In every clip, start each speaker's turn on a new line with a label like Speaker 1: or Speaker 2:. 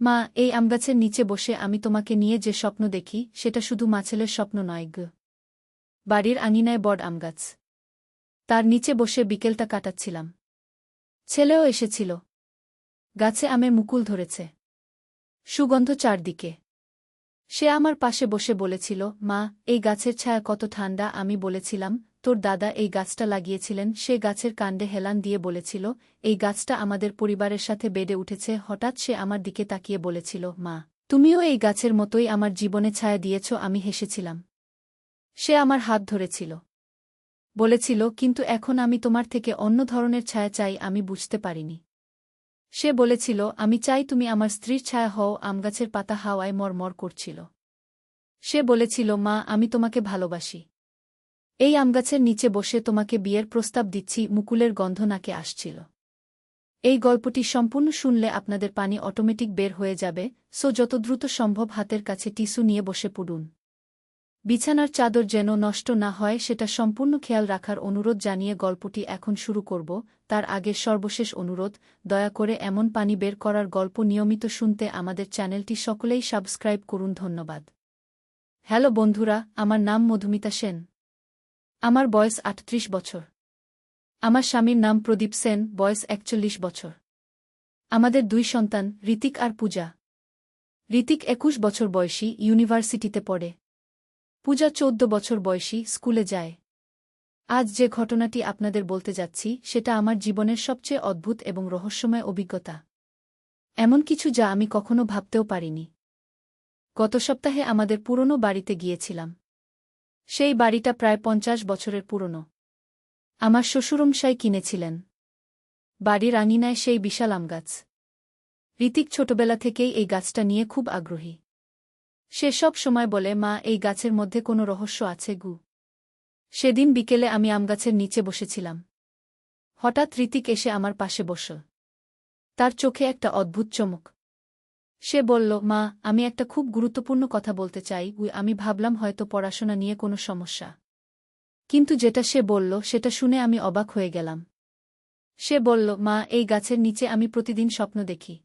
Speaker 1: মা, এই আমগাছের নিচে বসে আমি তোমাকে নিয়ে যে স্বপ্ন দেখি সেটা শুধু মাছেলের স্বপ্ন নয় গ। বাড়ির আঙিনায় বট আমগাছ। তার নিচে বসে বিকেলটা কাটাচ্ছিলাম। ছেলেও এসেছিল। গাছে আমের মুকুল ধরেছে। সুগন্ধ চারদিকে। সে আমার পাশে বসে বলেছিল, মা, এই গাছের ছায়া কত ঠান্ডা। আমি বলেছিলাম, তোর দাদা এই গাছটা লাগিয়েছিলেন। সে গাছের কাণ্ডে হেলান দিয়ে বলেছিল, এই গাছটা আমাদের পরিবারের সাথে বেড়ে উঠেছে। হঠাৎ সে আমার দিকে তাকিয়ে বলেছিল, মা, তুমিও এই গাছের মতোই আমার জীবনে ছায়া দিয়েছ। আমি হেসেছিলাম। সে আমার হাত ধরেছিল। বলেছিল, কিন্তু এখন আমি তোমার থেকে অন্য ধরনের ছায়া চাই। আমি বুঝতে পারিনি। সে বলেছিল, আমি চাই তুমি আমার স্ত্রীর ছায়া হও। আমগাছের পাতা হাওয়ায় মরমর করছিল। সে বলেছিল, মা, আমি তোমাকে ভালোবাসি। এই আমগাছের নিচে বসে তোমাকে বিয়ের প্রস্তাব দিচ্ছি। মুকুলের গন্ধ নাকে আসছিল। এই গল্পটি সম্পূর্ণ শুনলে আপনাদের পানি অটোমেটিক বের হয়ে যাবে, সো যত দ্রুত সম্ভব হাতের কাছে টিস্যু নিয়ে বসে পড়ুন। বিছানার চাদর যেন নষ্ট না হয় সেটা সম্পূর্ণ খেয়াল রাখার অনুরোধ জানিয়ে গল্পটি এখন শুরু করব। তার আগে সর্বশেষ অনুরোধ, দয়া করে এমন পানি বের করার গল্প নিয়মিত শুনতে আমাদের চ্যানেলটি সকলেই সাবস্ক্রাইব করুন। ধন্যবাদ। হ্যালো বন্ধুরা, আমার নাম মধুমিতা সেন। আমার বয়স ৩৮ বছর। আমার স্বামীর নাম প্রদীপ সেন, বয়স ৪১ বছর। আমাদের ২ সন্তান, ঋতিক আর পূজা। ঋতিক ২১ বছর বয়সী, ইউনিভার্সিটিতে পড়ে। পূজা ১৪ বছর বয়সী, স্কুলে যায়। আজ যে ঘটনাটি আপনাদের বলতে যাচ্ছি সেটা আমার জীবনের সবচেয়ে অদ্ভুত এবং রহস্যময় অভিজ্ঞতা। এমন কিছু যা আমি কখনো ভাবতেও পারিনি। গত সপ্তাহে আমাদের পুরনো বাড়িতে গিয়েছিলাম। সেই বাড়িটা প্রায় ৫০ বছরের পুরনো। আমার শ্বশুরমশাই কিনেছিলেন। বাড়ির আঙিনায় সেই বিশাল আমগাছ। ঋতিক ছোটবেলা থেকেই এই গাছটা নিয়ে খুব আগ্রহী। সে সব সময় বলে, মা, এই গাছের মধ্যে কোনো রহস্য আছে গু। সেদিন বিকেলে আমি আমগাছের নিচে বসেছিলাম। হঠাৎ ঋতিক এসে আমার পাশে বসল। তার চোখে একটা অদ্ভুত চমক। সে বলল, মা, আমি একটা খুব গুরুত্বপূর্ণ কথা বলতে চাই। আমি ভাবলাম হয়তো পড়াশোনা নিয়ে কোনো সমস্যা। কিন্তু যেটা সে বলল সেটা শুনে আমি অবাক হয়ে গেলাম। সে বলল, মা, এই গাছের নিচে আমি প্রতিদিন স্বপ্ন দেখি।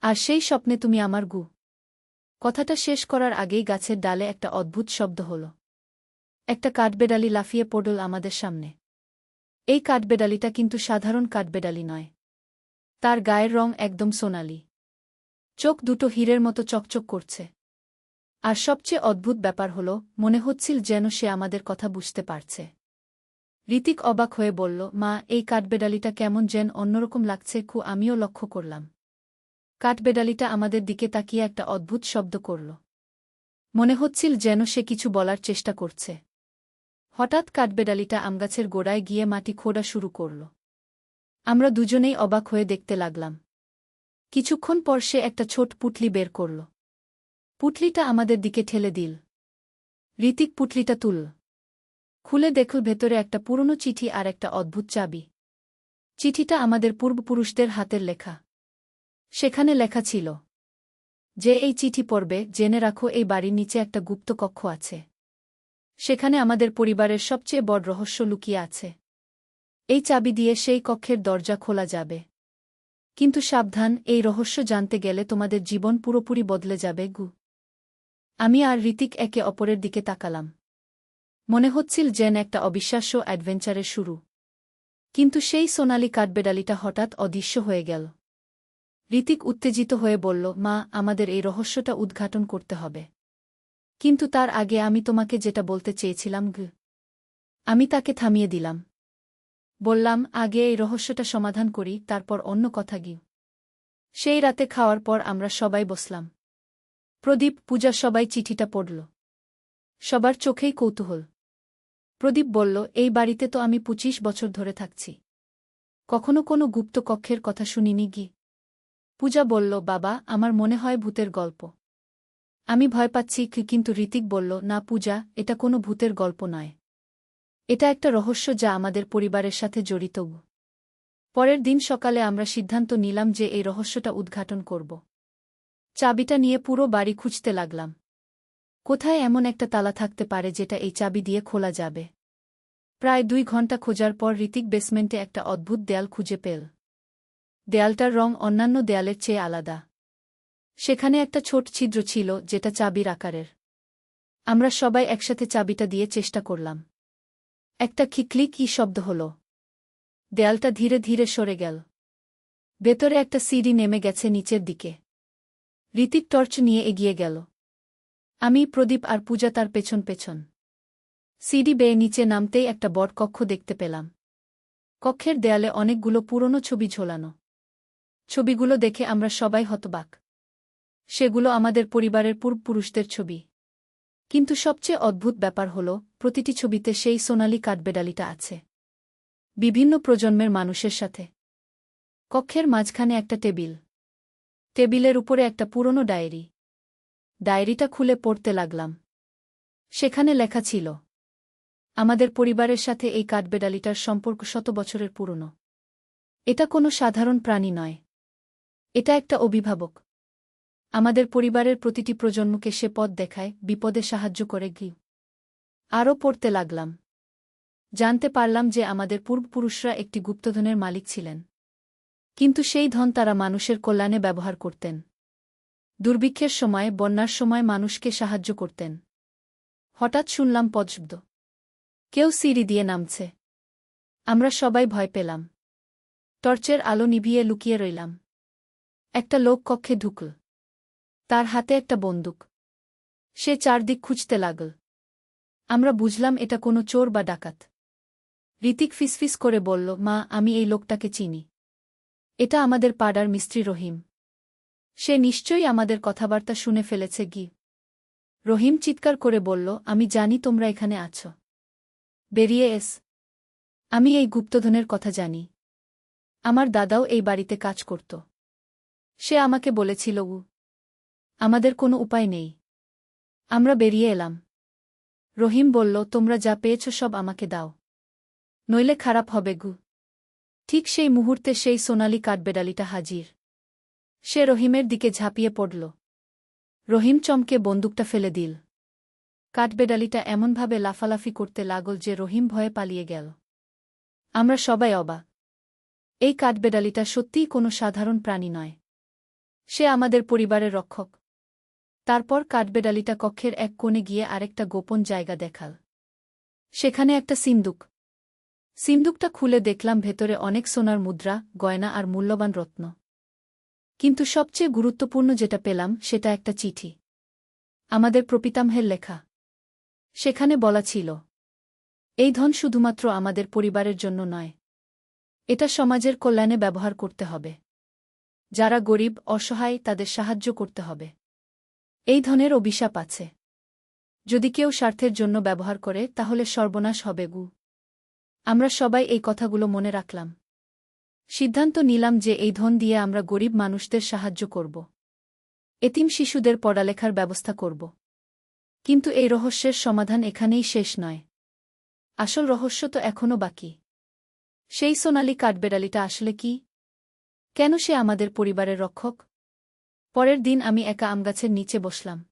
Speaker 1: আর সেই স্বপ্নে তুমি আমার গু। কথাটা শেষ করার আগেই গাছের ডালে একটা অদ্ভুত শব্দ হল। একটা কাঠবেড়ালি লাফিয়ে পড়ল আমাদের সামনে। এই কাঠবেড়ালিটা কিন্তু সাধারণ কাঠবেড়ালি নয়। তার গায়ের রং একদম সোনালি। চোখ দুটো হীরের মতো চকচক করছে। আর সবচেয়ে অদ্ভুত ব্যাপার হল, মনে হচ্ছিল যেন সে আমাদের কথা বুঝতে পারছে। ঋতিক অবাক হয়ে বলল, মা, এই কাঠবেড়ালিটা কেমন যেন অন্যরকম লাগছে। আমিও লক্ষ্য করলাম। কাঠবেড়ালিটা আমাদের দিকে তাকিয়ে একটা অদ্ভুত শব্দ করল। মনে হচ্ছিল যেন সে কিছু বলার চেষ্টা করছে। হঠাৎ কাঠবেড়ালিটা আমগাছের গোড়ায় গিয়ে মাটি খোঁড়া শুরু করল। আমরা দুজনেই অবাক হয়ে দেখতে লাগলাম। কিছুক্ষণ পর সে একটা ছোট পুঁটলি বের করল। পুঁটলিটা আমাদের দিকে ঠেলে দিল। ঋতিক পুঁটলিটা তুলল। খুলে দেখল ভেতরে একটা পুরনো চিঠি আর একটা অদ্ভুত চাবি। চিঠিটা আমাদের পূর্বপুরুষদের হাতের লেখা। সেখানে লেখা ছিল, যে এই চিঠি পড়বে, জেনে রাখো এই বাড়ির নিচে একটা গুপ্ত কক্ষ আছে। সেখানে আমাদের পরিবারের সবচেয়ে বড় রহস্য লুকিয়ে আছে। এই চাবি দিয়ে সেই কক্ষের দরজা খোলা যাবে। কিন্তু সাবধান, এই রহস্য জানতে গেলে তোমাদের জীবন পুরোপুরি বদলে যাবে গু। আমি আর ঋতিক একে অপরের দিকে তাকালাম। মনে হচ্ছিল যেন একটা অবিশ্বাস্য অ্যাডভেঞ্চারের শুরু। কিন্তু সেই সোনালি কাঠবেড়ালিটা হঠাৎ অদৃশ্য হয়ে গেল। ঋতিক উত্তেজিত হয়ে বলল, মা, আমাদের এই রহস্যটা উদ্ঘাটন করতে হবে। কিন্তু তার আগে আমি তোমাকে যেটা বলতে চেয়েছিলাম গু। আমি তাকে থামিয়ে দিলাম। বললাম, আগে এই রহস্যটা সমাধান করি, তারপর অন্য কথা গিয়ে। সেই রাতে খাওয়ার পর আমরা সবাই বসলাম। প্রদীপ, পূজা সবাই চিঠিটা পড়ল। সবার চোখেই কৌতূহল। প্রদীপ বলল, এই বাড়িতে তো আমি ২৫ বছর ধরে থাকছি। কখনো কোনো গুপ্ত কক্ষের কথা শুনিনি গি। পূজা বলল, বাবা, আমার মনে হয় ভূতের গল্প। আমি ভয় পাচ্ছি। কিন্তু ঋতিক বলল, না পূজা, এটা কোনো ভূতের গল্প নয়। এটা একটা রহস্য যা আমাদের পরিবারের সাথে জড়িত। পরের দিন সকালে আমরা সিদ্ধান্ত নিলাম যে এই রহস্যটা উদ্ঘাটন করব। চাবিটা নিয়ে পুরো বাড়ি খুঁজতে লাগলাম। কোথায় এমন একটা তালা থাকতে পারে যেটা এই চাবি দিয়ে খোলা যাবে। প্রায় ২ ঘণ্টা খোঁজার পর ঋতিক বেসমেন্টে একটা অদ্ভুত দেয়াল খুঁজে পেল। দেয়ালটার রং অন্যান্য দেয়ালের চেয়ে আলাদা। সেখানে একটা ছোট ছিদ্র ছিল যেটা চাবির আকারের। আমরা সবাই একসাথে চাবিটা দিয়ে চেষ্টা করলাম। একটা খিকলিক কি শব্দ হল। দেয়ালটা ধীরে ধীরে সরে গেল। ভেতরে একটা সিঁড়ি নেমে গেছে নিচের দিকে। ঋতিক টর্চ নিয়ে এগিয়ে গেল। আমি, প্রদীপ আর পূজা তার পেছন পেছন। সিঁড়ি বেয়ে নিচে নামতেই একটা বড় কক্ষ দেখতে পেলাম। কক্ষের দেয়ালে অনেকগুলো পুরনো ছবি ঝোলানো। ছবিগুলো দেখে আমরা সবাই হতবাক। সেগুলো আমাদের পরিবারের পূর্বপুরুষদের ছবি। কিন্তু সবচেয়ে অদ্ভুত ব্যাপার হল, প্রতিটি ছবিতে সেই সোনালি কাঠবেড়ালিটা আছে। বিভিন্ন প্রজন্মের মানুষের সাথে। কক্ষের মাঝখানে একটা টেবিল। টেবিলের উপরে একটা পুরনো ডায়েরি। ডায়েরিটা খুলে পড়তে লাগলাম। সেখানে লেখা ছিল, আমাদের পরিবারের সাথে এই কাঠবেড়ালিটার সম্পর্ক শত বছরের পুরনো। এটা কোনো সাধারণ প্রাণী নয়। এটা একটা অভিভাবক। আমাদের পরিবারের প্রতিটি প্রজন্মকে সে পথ দেখায়, বিপদে সাহায্য করে। আরও পড়তে লাগলাম। জানতে পারলাম যে আমাদের পূর্বপুরুষরা একটি গুপ্তধনের মালিক ছিলেন। কিন্তু সেই ধন তারা মানুষের কল্যাণে ব্যবহার করতেন। দুর্ভিক্ষের সময়, বন্যার সময় মানুষকে সাহায্য করতেন। হঠাৎ শুনলাম পদশব্দ। কেউ সিঁড়ি দিয়ে নামছে। আমরা সবাই ভয় পেলাম। টর্চের আলো নিভিয়ে লুকিয়ে রইলাম। একটা লোক কক্ষে ঢুকল। তার হাতে একটা বন্দুক। সে চারদিক খুঁজতে লাগল। আমরা বুঝলাম এটা কোনো চোর বা ডাকাত। ঋতিক ফিসফিস করে বলল, মা, আমি এই লোকটাকে চিনি। এটা আমাদের পাড়ার মিস্ত্রি রহিম। সে নিশ্চয়ই আমাদের কথাবার্তা শুনে ফেলেছে। রহিম চিৎকার করে বলল, আমি জানি তোমরা এখানে আছো। বেরিয়ে এস। আমি এই গুপ্তধনের কথা জানি। আমার দাদাও এই বাড়িতে কাজ করত। সে আমাকে বলেছিল। আমাদের কোনো উপায় নেই। আমরা বেরিয়ে এলাম। রহিম বলল, তোমরা যা পেয়েছ সব আমাকে দাও, নইলে খারাপ হবে। ঠিক সেই মুহূর্তে সেই সোনালি কাঠবেড়ালিটা হাজির। সে রহিমের দিকে ঝাঁপিয়ে পড়ল। রহিম চমকে বন্দুকটা ফেলে দিল। কাঠবেড়ালিটা এমনভাবে লাফালাফি করতে লাগল যে রহিম ভয়ে পালিয়ে গেল। আমরা সবাই অবাক। এই কাঠবেড়ালিটা সত্যিই কোনো সাধারণ প্রাণী নয়। সে আমাদের পরিবারের রক্ষক। তারপর কাঠবেড়ালিটা কক্ষের এক কোণে গিয়ে আরেকটা গোপন জায়গা দেখাল। সেখানে একটা সিন্দুক। সিন্দুকটা খুলে দেখলাম ভেতরে অনেক সোনার মুদ্রা, গয়না আর মূল্যবান রত্ন। কিন্তু সবচেয়ে গুরুত্বপূর্ণ যেটা পেলাম সেটা একটা চিঠি। আমাদের প্রপিতামহের লেখা। সেখানে বলা ছিল, এই ধন শুধুমাত্র আমাদের পরিবারের জন্য নয়। এটা সমাজের কল্যাণে ব্যবহার করতে হবে। যারা গরিব, অসহায়, তাদের সাহায্য করতে হবে। এই ধনের অভিশাপ আছে। যদি কেউ স্বার্থের জন্য ব্যবহার করে তাহলে সর্বনাশ হবে। আমরা সবাই এই কথাগুলো মনে রাখলাম। সিদ্ধান্ত নিলাম যে এই ধন দিয়ে আমরা গরিব মানুষদের সাহায্য করব। এতিম শিশুদের পড়ালেখার ব্যবস্থা করব। কিন্তু এই রহস্যের সমাধান এখানেই শেষ নয়। আসল রহস্য তো এখনও বাকি। সেই সোনালি কাঠবেড়ালিটা আসলে কি? কেন সে আমাদের পরিবারের রক্ষক? পরের দিন আমি একা আমগাছের নিচে বসলাম।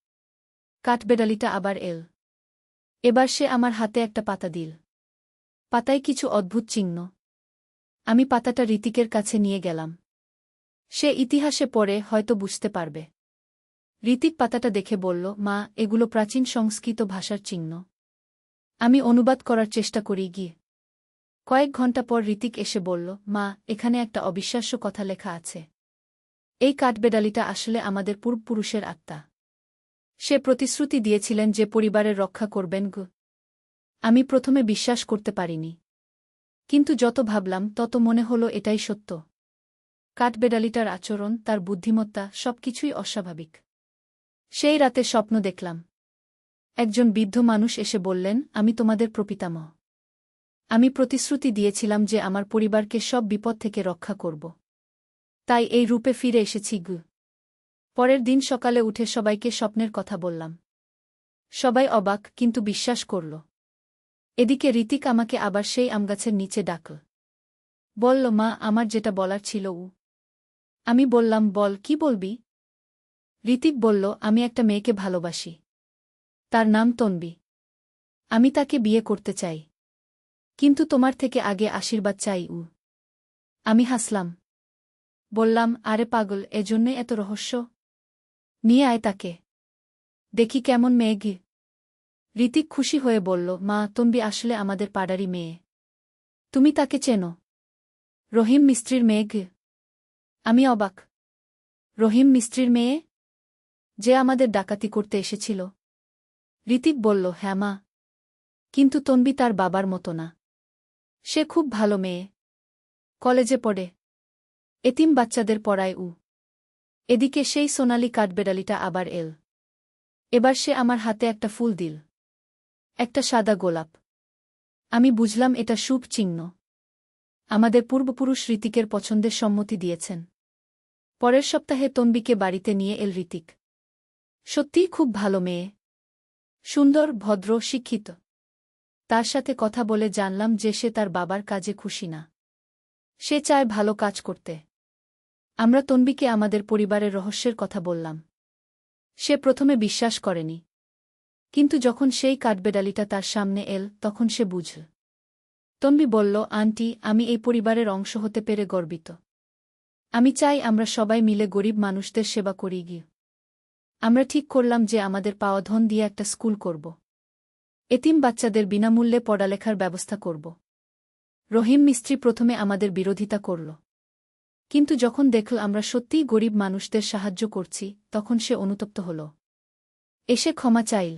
Speaker 1: কাঠবেড়ালিটা আবার এল। এবার সে আমার হাতে একটা পাতা দিল। পাতায় কিছু অদ্ভুত চিহ্ন। আমি পাতাটা ঋতিকের কাছে নিয়ে গেলাম। সে ইতিহাসে পড়ে হয়তো বুঝতে পারবে। ঋতিক পাতাটা দেখে বলল, মা, এগুলো প্রাচীন সংস্কৃত ভাষার চিহ্ন। আমি অনুবাদ করার চেষ্টা করি। কয়েক ঘন্টা পর ঋতিক এসে বলল, মা, এখানে একটা অবিশ্বাস্য কথা লেখা আছে। এই কাঠবেড়ালিটা আসলে আমাদের পূর্বপুরুষের আত্মা। সে প্রতিশ্রুতি দিয়েছিলেন যে পরিবারের রক্ষা করবেন। আমি প্রথমে বিশ্বাস করতে পারিনি। কিন্তু যত ভাবলাম তত মনে হলো এটাই সত্য। কাঠবেড়ালিটার আচরণ, তার বুদ্ধিমত্তা, সবকিছুই অস্বাভাবিক। সেই রাতে স্বপ্ন দেখলাম। একজন বৃদ্ধ মানুষ এসে বললেন, আমি তোমাদের প্রপিতামহ। আমি প্রতিশ্রুতি দিয়েছিলাম যে আমার পরিবারকে সব বিপদ থেকে রক্ষা করব। তাই এই রূপে ফিরে এসেছি। পরের দিন সকালে উঠে সবাইকে স্বপ্নের কথা বললাম। সবাই অবাক, কিন্তু বিশ্বাস করল। এদিকে ঋতিক আমাকে আবার সেই আমগাছের নিচে ডাকল। বলল, মা, আমার যেটা বলার ছিল। আমি বললাম, বল, কি বলবি? ঋতিক বলল, আমি একটা মেয়েকে ভালোবাসি। তার নাম তন্বী। আমি তাকে বিয়ে করতে চাই। কিন্তু তোমার থেকে আগে আশীর্বাদ চাই। আমি হাসলাম। বললাম, আরে পাগল, এজন্যই এত রহস্য? নিয়ে আয় তাকে, দেখি কেমন মেয়ে গি। ঋতিক খুশি হয়ে বলল, মা, তন্বী আসলে আমাদের পাড়ারই মেয়ে। তুমি তাকে চেনো? রহিম মিস্ত্রির মেয়ে গি। আমি অবাক। রহিম মিস্ত্রির মেয়ে? যে আমাদের ডাকাতি করতে এসেছিল? ঋতিক বলল, হ্যাঁ মা। কিন্তু তন্বী তার বাবার মতো না। সে খুব ভালো মেয়ে, কলেজে পড়ে, এতিম বাচ্চাদের পড়ায় উ। এদিকে সেই সোনালি কাঠবেড়ালিটা আবার এল। এবার সে আমার হাতে একটা ফুল দিল, একটা সাদা গোলাপ। আমি বুঝলাম এটা শুভ চিহ্ন। আমাদের পূর্বপুরুষ ঋতিকের পছন্দের সম্মতি দিয়েছেন। পরের সপ্তাহে তন্বীকে বাড়িতে নিয়ে এল ঋতিক। সত্যিই খুব ভালো মেয়ে, সুন্দর, ভদ্র, শিক্ষিত। তার সাথে কথা বলে জানলাম যে সে তার বাবার কাজে খুশি না। সে চায় ভালো কাজ করতে। আমরা তন্বীকে আমাদের পরিবারের রহস্যের কথা বললাম। সে প্রথমে বিশ্বাস করেনি, কিন্তু যখন সেই কাঠবেড়ালিটা তার সামনে এল তখন সে বুঝল। তন্বী বলল, আন্টি, আমি এই পরিবারের অংশ হতে পেরে গর্বিত। আমি চাই আমরা সবাই মিলে গরিব মানুষদের সেবা করি গিয়ে। আমরা ঠিক করলাম যে আমাদের পাওয়া ধন দিয়ে একটা স্কুল করব। এতিম বাচ্চাদের বিনামূল্যে পড়ালেখার ব্যবস্থা করব। রহিম মিস্ত্রি প্রথমে আমাদের বিরোধিতা করল, কিন্তু যখন দেখল আমরা সত্যিই গরিব মানুষদের সাহায্য করছি তখন সে অনুতপ্ত হল। এসে ক্ষমা চাইল।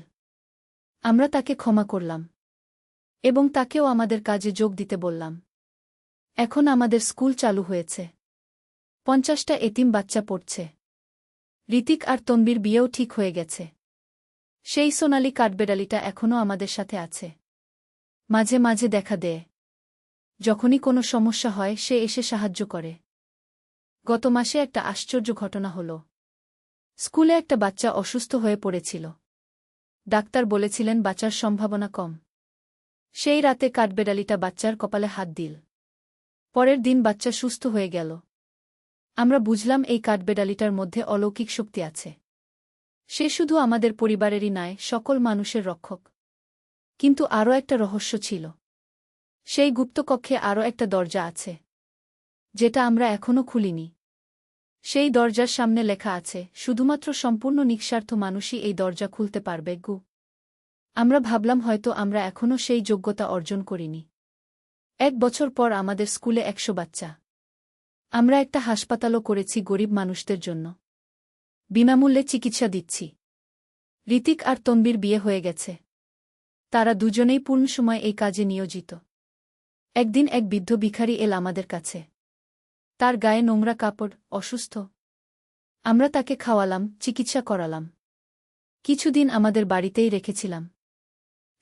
Speaker 1: আমরা তাকে ক্ষমা করলাম এবং তাকেও আমাদের কাজে যোগ দিতে বললাম। এখন আমাদের স্কুল চালু হয়েছে, 50টা এতিম বাচ্চা পড়ছে। ঋতিক আর তন্বীর বিয়েও ঠিক হয়ে গেছে। সেই সোনালি কাঠবেড়ালিটা এখনও আমাদের সাথে আছে, মাঝে মাঝে দেখা দেয়। যখনই কোনো সমস্যা হয় সে এসে সাহায্য করে। গত মাসে একটা আশ্চর্য ঘটনা হল। স্কুলে একটা বাচ্চা অসুস্থ হয়ে পড়েছিল। ডাক্তার বলেছিলেন বাঁচার সম্ভাবনা কম। সেই রাতে কাঠবেড়ালিটা বাচ্চার কপালে হাত দিল। পরের দিন বাচ্চা সুস্থ হয়ে গেল। আমরা বুঝলাম এই কাঠবেড়ালিটার মধ্যে অলৌকিক শক্তি আছে। সে শুধু আমাদের পরিবারেরই নয়, সকল মানুষের রক্ষক। কিন্তু আরও একটা রহস্য ছিল। সেই গুপ্তকক্ষে আরও একটা দরজা আছে, যেটা আমরা এখনও খুলিনি। সেই দরজার সামনে লেখা আছে, শুধুমাত্র সম্পূর্ণ নিঃস্বার্থ মানুষই এই দরজা খুলতে পারবে গু। আমরা ভাবলাম হয়তো আমরা এখনও সেই যোগ্যতা অর্জন করিনি। 1 বছর পর আমাদের স্কুলে 100 বাচ্চা। আমরা একটা হাসপাতালও করেছি গরিব মানুষদের জন্য। বিনামূল্যে চিকিৎসা দিচ্ছি। ঋতিক আর তন্বীর বিয়ে হয়ে গেছে। তারা দুজনেই পূর্ণ সময় এই কাজে নিয়োজিত। একদিন এক বৃদ্ধ ভিখারি এল আমাদের কাছে। তার গায়ে নোংরা কাপড়, অসুস্থ। আমরা তাকে খাওয়ালাম, চিকিৎসা করালাম। কিছুদিন আমাদের বাড়িতেই রেখেছিলাম।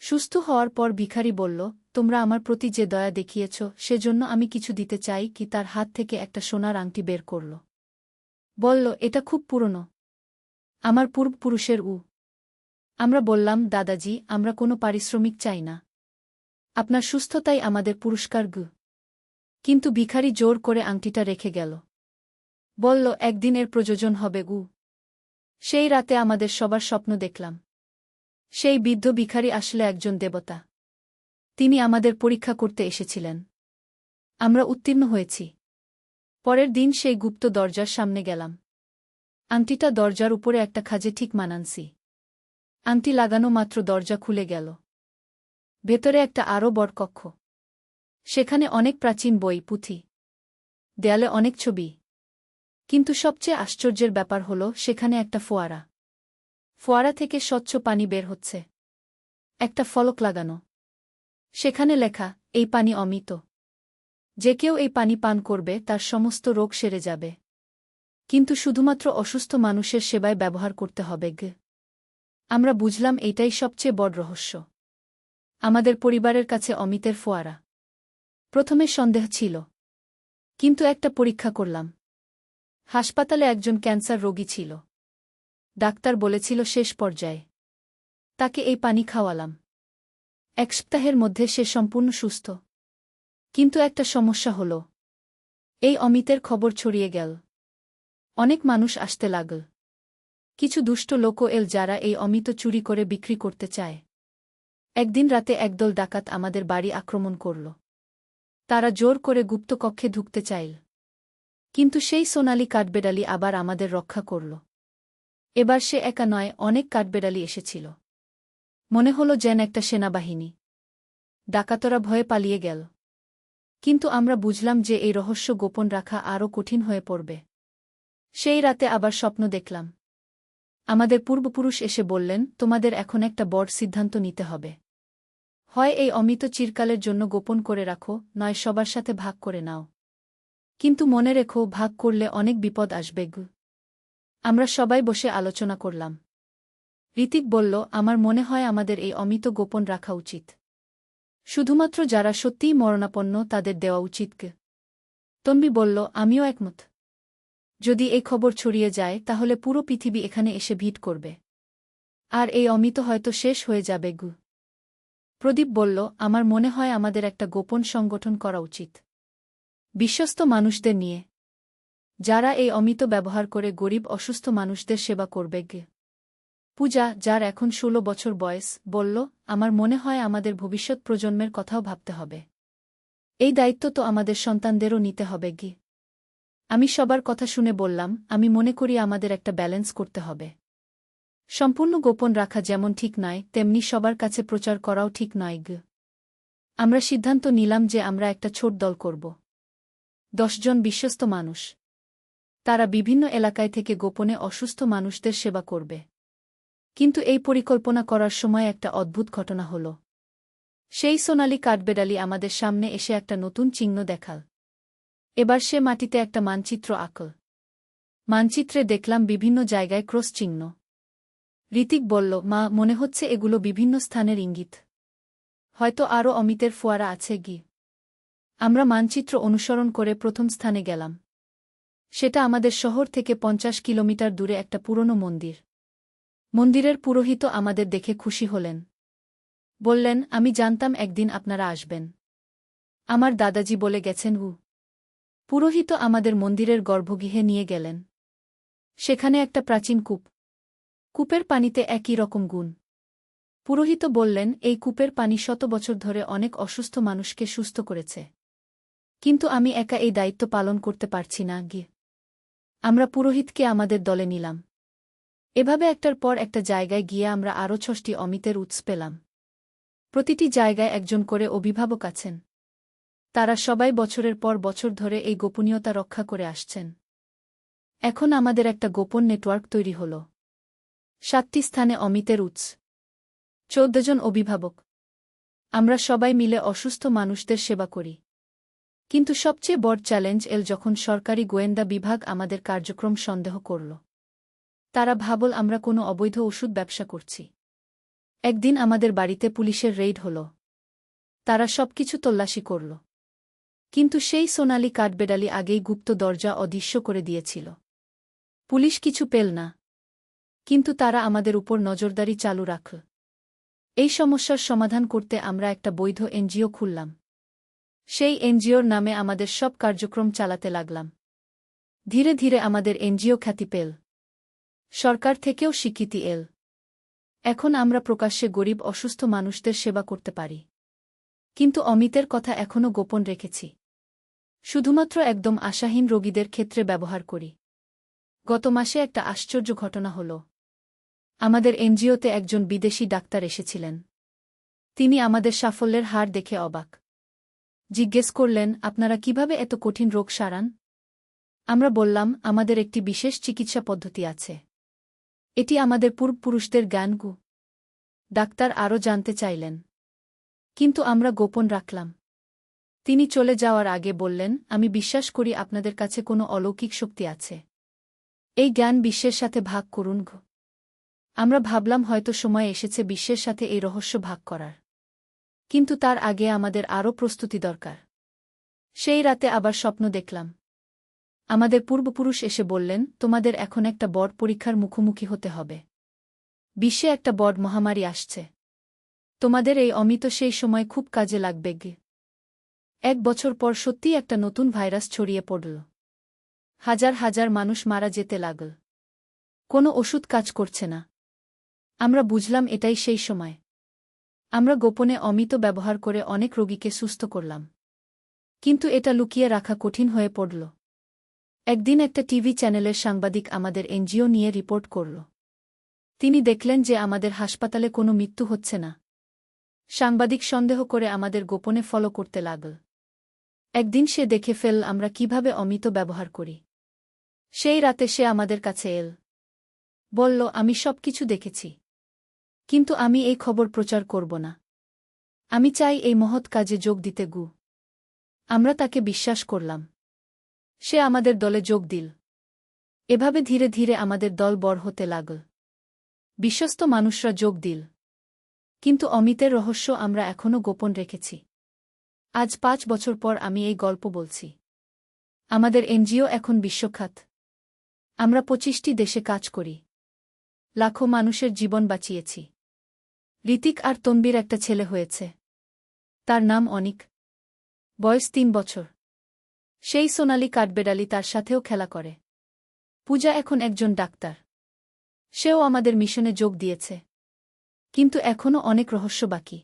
Speaker 1: সুস্থ হওয়ার পর ভিখারি বলল, তোমরা আমার প্রতি যে দয়া দেখিয়েছ সেজন্য আমি কিছু দিতে চাই। কি তার হাত থেকে একটা সোনার আংটি বের করল। বলল, এটা খুব পুরনো, আমার পূর্বপুরুষের উ। আমরা বললাম, দাদাজি, আমরা কোনো পারিশ্রমিক চাই না। আপনার সুস্থতাই আমাদের পুরস্কার গু। কিন্তু ভিখারি জোর করে আংটিটা রেখে গেল। বলল, একদিন এর প্রয়োজন হবে গু। সেই রাতে আমাদের সবার স্বপ্ন দেখলাম। সেই বৃদ্ধ ভিখারি আসলে একজন দেবতা। তিনি আমাদের পরীক্ষা করতে এসেছিলেন। আমরা উত্তীর্ণ হয়েছি। পরের দিন সেই গুপ্ত দরজার সামনে গেলাম। আংটিটা দরজার উপরে একটা খাজে ঠিক মানানসি। আংটি লাগানো মাত্র দরজা খুলে গেল। ভেতরে একটা আরও বড় কক্ষ। সেখানে অনেক প্রাচীন বই, পুঁথি, দেয়ালে অনেক ছবি। কিন্তু সবচেয়ে আশ্চর্যের ব্যাপার হল সেখানে একটা ফোয়ারা। ফোয়ারা থেকে স্বচ্ছ পানি বের হচ্ছে। একটা ফলক লাগানো। সেখানে লেখা, এই পানি অমৃত। যে কেউ এই পানি পান করবে তার সমস্ত রোগ সেরে যাবে। কিন্তু শুধুমাত্র অসুস্থ মানুষের সেবায় ব্যবহার করতে হবে গে। আমরা বুঝলাম এইটাই সবচেয়ে বড় রহস্য। আমাদের পরিবারের কাছে অমৃতের ফোয়ারা। প্রথমে সন্দেহ ছিল, কিন্তু একটা পরীক্ষা করলাম। হাসপাতালে একজন ক্যান্সার রোগী ছিল। ডাক্তার বলেছিল শেষ পর্যায়ে। তাকে এই পানি খাওয়ালাম। 1 সপ্তাহের মধ্যে সে সম্পূর্ণ সুস্থ। কিন্তু একটা সমস্যা হল, এই অমৃতের খবর ছড়িয়ে গেল। অনেক মানুষ আসতে লাগল। কিছু দুষ্ট লোকও এল যারা এই অমৃত চুরি করে বিক্রি করতে চায়। একদিন রাতে একদল ডাকাত আমাদের বাড়ি আক্রমণ করল। তারা জোর করে গুপ্তকক্ষে ঢুকতে চাইল। কিন্তু সেই সোনালি কাঠবেড়ালি আবার আমাদের রক্ষা করল। এবার সে একা নয়, অনেক কাঠবেড়ালি এসেছিল। মনে হল যেন একটা সেনাবাহিনী। ডাকাতরা ভয়ে পালিয়ে গেল। কিন্তু আমরা বুঝলাম যে এই রহস্য গোপন রাখা আরও কঠিন হয়ে পড়বে। সেই রাতে আবার স্বপ্ন দেখলাম। আমাদের পূর্বপুরুষ এসে বললেন, তোমাদের এখন একটা বড় সিদ্ধান্ত নিতে হবে। হয় এই অমিত চিরকালের জন্য গোপন করে রাখো, নয় সবার সাথে ভাগ করে নাও। কিন্তু মনে রেখো, ভাগ করলে অনেক বিপদ আসবে। আমরা সবাই বসে আলোচনা করলাম। ঋতিক বলল, আমার মনে হয় আমাদের এই অমিত গোপন রাখা উচিত। শুধুমাত্র যারা সত্যিই মরণাপন্ন তাদের দেওয়া উচিত। তন্বী বলল, আমিও একমত। যদি এই খবর ছড়িয়ে যায় তাহলে পুরো পৃথিবী এখানে এসে ভিড় করবে। আর এই অমিত হয়তো শেষ হয়ে যাবে। প্রদীপ বলল, আমার মনে হয় আমাদের একটা গোপন সংগঠন করা উচিত। বিশ্বস্ত মানুষদের নিয়ে, যারা এই অমিত ব্যবহার করে গরিব অসুস্থ মানুষদের সেবা করবে। পূজা, যার এখন 16 বছর বয়স, বলল, আমার মনে হয় আমাদের ভবিষ্যৎ প্রজন্মের কথাও ভাবতে হবে। এই দায়িত্ব তো আমাদের সন্তানদেরও নিতে হবে। আমি সবার কথা শুনে বললাম, আমি মনে করি আমাদের একটা ব্যালেন্স করতে হবে। সম্পূর্ণ গোপন রাখা যেমন ঠিক নয়, তেমনি সবার কাছে প্রচার করাও ঠিক নয়। আমরা সিদ্ধান্ত নিলাম যে আমরা একটা ছোট দল করব। 10 জন বিশ্বস্ত মানুষ। তারা বিভিন্ন এলাকায় থেকে গোপনে অসুস্থ মানুষদের সেবা করবে। কিন্তু এই পরিকল্পনা করার সময় একটা অদ্ভুত ঘটনা হল। সেই সোনালি কাঠবেড়ালি আমাদের সামনে এসে একটা নতুন চিহ্ন দেখাল। এবার সে মাটিতে একটা মানচিত্র আঁকল। মানচিত্রে দেখলাম বিভিন্ন জায়গায় ক্রস চিহ্ন। ঋতিক বলল, মা, মনে হচ্ছে এগুলো বিভিন্ন স্থানের ইঙ্গিত। হয়তো আরও অমিতের ফোয়ারা আছে। আমরা মানচিত্র অনুসরণ করে প্রথম স্থানে গেলাম। সেটা আমাদের শহর থেকে 50 কিলোমিটার দূরে একটা পুরনো মন্দির। মন্দিরের পুরোহিত আমাদের দেখে খুশি হলেন। বললেন, আমি জানতাম একদিন আপনারা আসবেন। আমার দাদাজি বলে গেছেন। পুরোহিত আমাদের মন্দিরের গর্ভগৃহে নিয়ে গেলেন। সেখানে একটা প্রাচীন কূপ। কূপের পানিতে একই রকম গুণ। পুরোহিত বললেন, এই কূপের পানি 100 বছর ধরে অনেক অসুস্থ মানুষকে সুস্থ করেছে। কিন্তু আমি একা এই দায়িত্ব পালন করতে পারছি না। আমরা পুরোহিতকে আমাদের দলে নিলাম। এভাবে একটার পর একটা জায়গায় গিয়ে আমরা আরও 6টি অমিতের উৎস পেলাম। প্রতিটি জায়গায় একজন করে অভিভাবক আছেন। তারা সবাই বছরের পর বছর ধরে এই গোপনীয়তা রক্ষা করে আসছেন। এখন আমাদের একটা গোপন নেটওয়ার্ক তৈরি হল। 7টি স্থানে অমিতের উৎস, 14 জন অভিভাবক। আমরা সবাই মিলে অসুস্থ মানুষদের সেবা করি। কিন্তু সবচেয়ে বড় চ্যালেঞ্জ এল যখন সরকারি গোয়েন্দা বিভাগ আমাদের কার্যক্রম সন্দেহ করল। তারা ভাবল আমরা কোনো অবৈধ ওষুধ ব্যবসা করছি। একদিন আমাদের বাড়িতে পুলিশের রেইড হল। তারা সবকিছু তল্লাশি করল। কিন্তু সেই সোনালি কাঠবেড়ালি আগেই গুপ্ত দরজা অদৃশ্য করে দিয়েছিল। পুলিশ কিছু পেল না। কিন্তু তারা আমাদের উপর নজরদারি চালু রাখল। এই সমস্যার সমাধান করতে আমরা একটা বৈধ এনজিও খুললাম। সেই এনজিওর নামে আমাদের সব কার্যক্রম চালাতে লাগলাম। ধীরে ধীরে আমাদের এনজিও খ্যাতি পেল। সরকার থেকেও স্বীকৃতি এল। এখন আমরা প্রকাশ্যে গরিব অসুস্থ মানুষদের সেবা করতে পারি। কিন্তু অমিতের কথা এখনও গোপন রেখেছি। শুধুমাত্র একদম আশাহীন রোগীদের ক্ষেত্রে ব্যবহার করি। গত মাসে একটা আশ্চর্য ঘটনা হল। আমাদের এনজিওতে একজন বিদেশি ডাক্তার এসেছিলেন। তিনি আমাদের সাফল্যের হার দেখে অবাক। জিজ্ঞেস করলেন, আপনারা কিভাবে এত কঠিন রোগ সারান? আমরা বললাম, আমাদের একটি বিশেষ চিকিৎসা পদ্ধতি আছে। এটি আমাদের পূর্বপুরুষদের জ্ঞানগু। ডাক্তার আরও জানতে চাইলেন। কিন্তু আমরা গোপন রাখলাম। তিনি চলে যাওয়ার আগে বললেন, আমি বিশ্বাস করি আপনাদের কাছে কোনো অলৌকিক শক্তি আছে। এই জ্ঞান বিশ্বের সাথে ভাগ করুন। আমরা ভাবলাম হয়তো সময় এসেছে বিশ্বের সাথে এই রহস্য ভাগ করার। কিন্তু তার আগে আমাদের আরও প্রস্তুতি দরকার। সেই রাতে আবার স্বপ্ন দেখলাম। আমাদের পূর্বপুরুষ এসে বললেন, তোমাদের এখন একটা বড় পরীক্ষার মুখোমুখি হতে হবে। বিশ্বে একটা বড় মহামারী আসছে। তোমাদের এই অমিত সেই সময় খুব কাজে লাগবে। 1 বছর পর সত্যিই একটা নতুন ভাইরাস ছড়িয়ে পড়ল। হাজার হাজার মানুষ মারা যেতে লাগল। কোনো ওষুধ কাজ করছে না। আমরা বুঝলাম এটাই সেই সময়। আমরা গোপনে অমিত ব্যবহার করে অনেক রোগীকে সুস্থ করলাম। কিন্তু এটা লুকিয়ে রাখা কঠিন হয়ে পড়ল। একদিন একটা টিভি চ্যানেলের সাংবাদিক আমাদের এনজিও নিয়ে রিপোর্ট করল। তিনি দেখলেন যে আমাদের হাসপাতালে কোনো মৃত্যু হচ্ছে না। সাংবাদিক সন্দেহ করে আমাদের গোপনে ফলো করতে লাগল। একদিন সে দেখে ফেলল আমরা কিভাবে অমিত ব্যবহার করি। সেই রাতে সে আমাদের কাছে এল। বলল, আমি সব কিছু দেখেছি, কিন্তু আমি এই খবর প্রচার করব না। আমি চাই এই মহৎ কাজে যোগ দিতে। আমরা তাকে বিশ্বাস করলাম। সে আমাদের দলে যোগ দিল। এভাবে ধীরে ধীরে আমাদের দল বড় হতে লাগল। বিশ্বস্ত মানুষরা যোগ দিল। কিন্তু অমিতের রহস্য আমরা এখনও গোপন রেখেছি। আজ 5 বছর পর আমি এই গল্প বলছি। আমাদের এনজিও এখন বিশ্বখ্যাত। আমরা 25টি দেশে কাজ করি। লাখো মানুষের জীবন বাঁচিয়েছি। ঋতিক আর তনবীর একটা ছেলে হয়েছে। তার নাম অনিক। বয়স 3 বছর। সেই সোনালি কাঠবেড়ালি তার সাথেও খেলা করে। পূজা এখন একজন ডাক্তার। সেও আমাদের মিশনে যোগ দিয়েছে। কিন্তু এখনও অনেক রহস্য বাকি।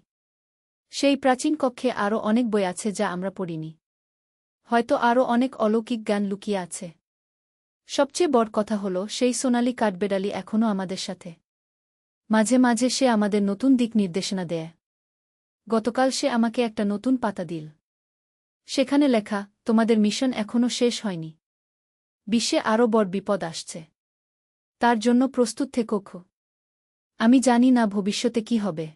Speaker 1: সেই প্রাচীন কক্ষে আরও অনেক বই আছে যা আমরা পড়িনি। হয়তো আরও অনেক অলৌকিক জ্ঞান লুকিয়ে আছে। সবচেয়ে বড় কথা হল, সেই সোনালি কাঠবেড়ালি এখনও আমাদের সাথে। মাঝে মাঝে সে আমাদের নতুন দিক নির্দেশনা দেয়। গতকাল সে আমাকে একটা নতুন পাতা দিল। সেখানে লেখা, তোমাদের মিশন এখনও শেষ হয়নি। বিশ্বে আরও বড় বিপদ আসছে। তার জন্য প্রস্তুত থেকো। আমি জানি না ভবিষ্যতে কি হবে,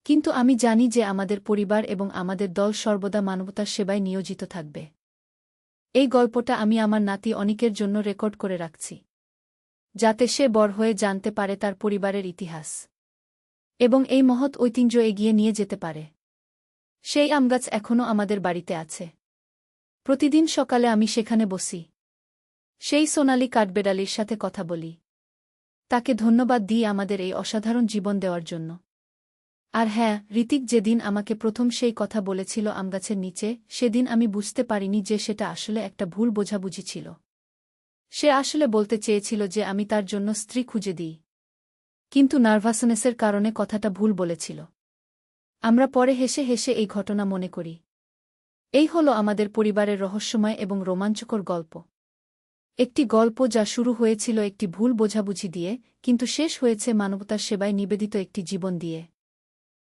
Speaker 1: কিন্তু আমি জানি যে আমাদের পরিবার এবং আমাদের দল সর্বদা মানবতার সেবায় নিয়োজিত থাকবে। এই গল্পটা আমি আমার নাতি অনিকের জন্য রেকর্ড করে রাখছি, যাতে সে বড় হয়ে জানতে পারে তার পরিবারের ইতিহাস এবং এই মহৎ ঐতিহ্য এগিয়ে নিয়ে যেতে পারে। সেই আমগাছ এখনও আমাদের বাড়িতে আছে। প্রতিদিন সকালে আমি সেখানে বসি। সেই সোনালি কাঠবেড়ালির সাথে কথা বলি। তাকে ধন্যবাদ দিই আমাদের এই অসাধারণ জীবন দেওয়ার জন্য। আর হ্যাঁ, ঋতিক যেদিন আমাকে প্রথম সেই কথা বলেছিল আমগাছের নিচে, সেদিন আমি বুঝতে পারিনি যে সেটা আসলে একটা ভুল বোঝাবুঝি ছিল। সে আসলে বলতে চেয়েছিল যে আমি তার জন্য স্ত্রী খুঁজে দিই, কিন্তু নার্ভাসনেসের কারণে কথাটা ভুল বলেছিল। আমরা পরে হেসে হেসে এই ঘটনা মনে করি। এই হলো আমাদের পরিবারের রহস্যময় এবং রোমাঞ্চকর গল্প। একটি গল্প যা শুরু হয়েছিল একটি ভুল বোঝাবুঝি দিয়ে, কিন্তু শেষ হয়েছে মানবতার সেবায় নিবেদিত একটি জীবন দিয়ে।